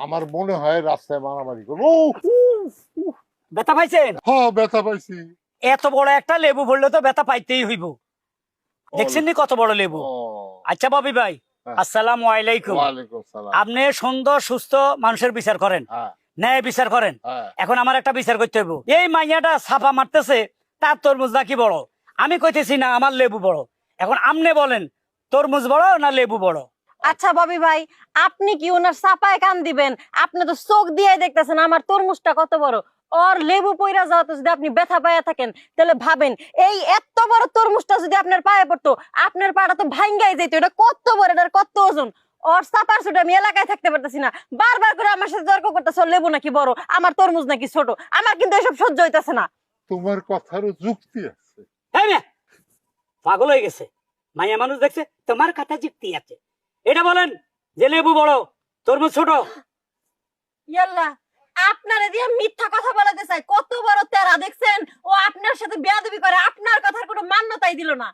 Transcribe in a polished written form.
আমার মনে হয় রাস্তায় মারামারি করবো। ব্যথা পাইছেন? হ্যাঁ, ব্যথা পাইছি। এত বড় একটা লেবু পড়লে তো ব্যথা পাইতেই হইব। দেখছেন নি কত বড় লেবু? ও, আচ্ছা ববি ভাই, হ্যাঁ। আসসালামু আলাইকুম। ওয়ালাইকুম সালাম। আপনি সুন্দর সুস্থ মানুষের বিচার করেন, হ্যাঁ, ন্যায় বিচার করেন। হ্যাঁ। এখন আমার একটা বিচার করতে হইব। এই মাইয়াটা ছাপা মারতেছে, তার তরমুজ নাকি বড়। আমি কইতেছি না আমার লেবু বড়। এখন আপনি বলেন তরমুজ বড় না লেবু বড়? আচ্ছা ববি ভাই, আপনি কি ওনার চাপায় কান দিবেন? আপনি তো চোখ দিয়ে দেখতেছেন আমার তরমুজটা কত বড়। ওর লেবু পইরা যাওয়াতে যদি আপনি ব্যথা পায়া থাকেন, তাহলে ভাবেন এই এত বড় তরমুজটা যদি আপনার পায়ে পড়তো, আপনার পাটা তো ভাঙ্গাই যেত। এটা কত বড়, এটার কত ওজন। ওর চাপার ছোট আমি এলাকায় থাকতে পারতেছি না। বারবার করে আমার সাথে তর্ক করতেছে, ওর লেবু নাকি বড়, আমার তরমুজ নাকি ছোট। আমার কিন্তু এসব সহ্য হইতাছে না। তোমার কথারও যুক্তি আছে। তাই না? পাগল হয়ে গেছে। মাইয়া মানুষ দেখছে তোমার কথা যুক্তি আছে। এটা বলেন যে লেবু বড় তরমুজ ছোট। ইয়াল্লা, আপনারে দিয়ে মিথ্যা কথা বলাতে চাই। কত বড় তেরা দেখছেন? ও আপনার সাথে বেয়াদবি করে, আপনার কথার কোনো মান্যতাই দিল না।